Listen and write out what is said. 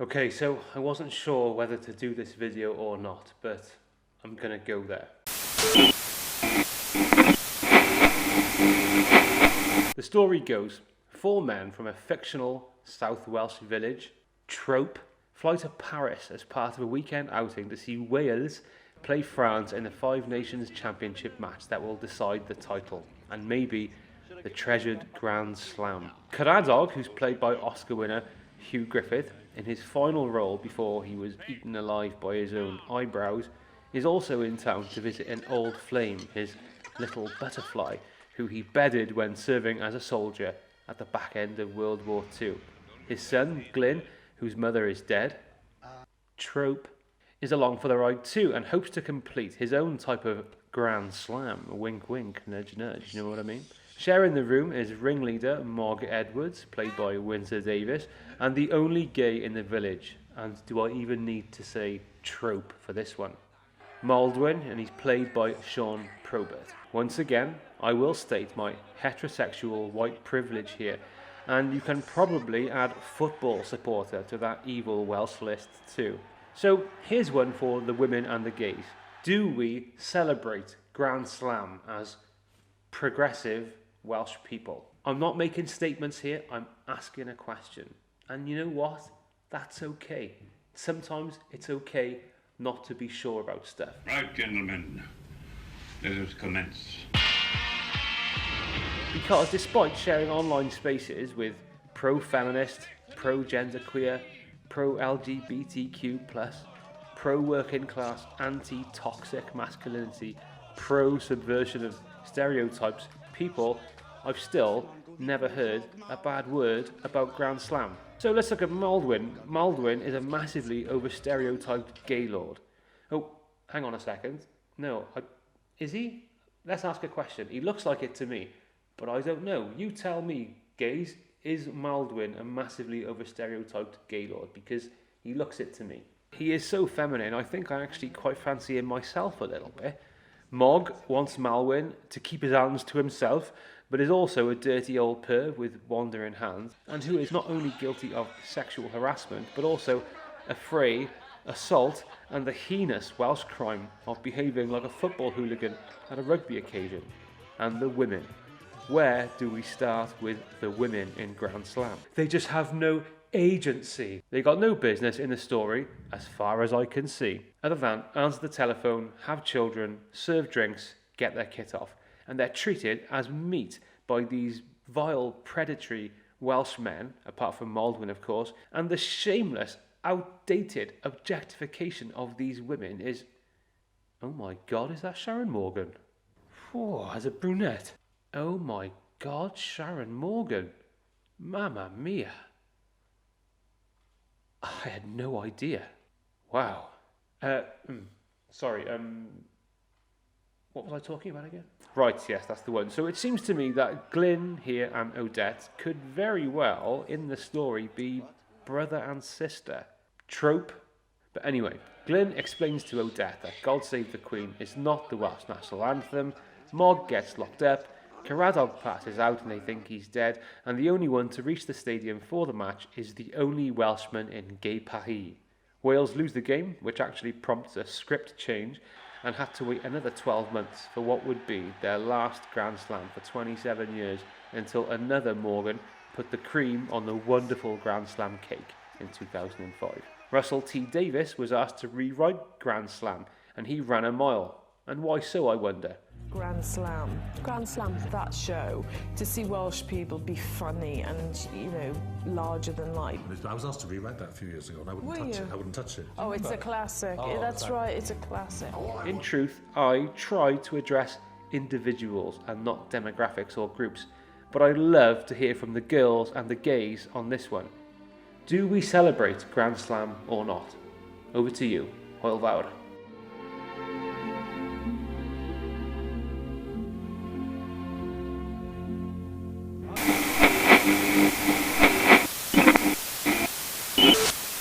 Okay, so I wasn't sure whether to do this video or not, but I'm gonna go there. The story goes, 4 men from a fictional South Welsh village, Trope, fly to Paris as part of a weekend outing to see Wales play France in the Five Nations Championship match that will decide the title, and maybe the treasured Grand Slam. Caradog, who's played by Oscar winner Hugh Griffith, in his final role before he was eaten alive by his own eyebrows, is also in town to visit an old flame, his little butterfly, who he bedded when serving as a soldier at the back end of World War II. His son, Glyn, whose mother is dead, Trope, is along for the ride too and hopes to complete his own type of Grand Slam. Wink wink, nudge nudge, you know what I mean? Sharing the room is ringleader Mog Edwards, played by Windsor Davis, and the only gay in the village. And do I even need to say trope for this one? Maldwin, and he's played by Sean Probert. Once again, I will state my heterosexual white privilege here, and you can probably add football supporter to that evil Welsh list too. So here's one for the women and the gays. Do we celebrate Grand Slam as progressive Welsh people? I'm not making statements here, I'm asking a question. And you know what? That's okay. Sometimes it's okay not to be sure about stuff. Right, gentlemen, let us commence. Because despite sharing online spaces with pro-feminist, pro-genderqueer, pro-LGBTQ+, pro-working class, anti-toxic masculinity, pro-subversion of stereotypes people, I've still never heard a bad word about Grand Slam. So let's look at Maldwin. Maldwin is a massively over-stereotyped gay lord. Oh, hang on a second. No, is he? Let's ask a question. He looks like it to me, but I don't know. You tell me, gays, is Maldwin a massively over-stereotyped gay lord? Because he looks it to me. He is so feminine, I think I actually quite fancy him myself a little bit. Mog wants Maldwin to keep his hands to himself, but is also a dirty old perv with wandering hands, and who is not only guilty of sexual harassment, but also affray, assault, and the heinous Welsh crime of behaving like a football hooligan at a rugby occasion. And the women. Where do we start with the women in Grand Slam? They just have no agency. They got no business in the story, as far as I can see, other than answer the telephone, have children, serve drinks, get their kit off, and they're treated as meat by these vile, predatory Welsh men, apart from Maldwin, of course, and the shameless, outdated objectification of these women is... Oh my God, is that Sharon Morgan? Oh, as a brunette. Oh my God, Sharon Morgan. Mamma mia. I had no idea. Wow. Sorry, what was I talking about again? Right, yes, that's the one. So it seems to me that Glyn here and Odette could very well, in the story, be brother and sister. Trope. But anyway, Glyn explains to Odette that God Save the Queen is not the Welsh national anthem. Mog gets locked up. Caradog passes out and they think he's dead, and the only one to reach the stadium for the match is the only Welshman in Gay Paris. Wales lose the game, which actually prompts a script change, and had to wait another 12 months for what would be their last Grand Slam for 27 years, until another Morgan put the cream on the wonderful Grand Slam cake in 2005. Russell T Davies was asked to rewrite Grand Slam, and he ran a mile. And why so, I wonder? Grand Slam, that show, to see Welsh people be funny and, you know, larger than life. I was asked to rewrite that a few years ago and I wouldn't touch it. Oh, it's a classic. Oh, that's right, it's a classic. In truth, I try to address individuals and not demographics or groups, but I love to hear from the girls and the gays on this one. Do we celebrate Grand Slam or not? Over to you, Phowooooooaar.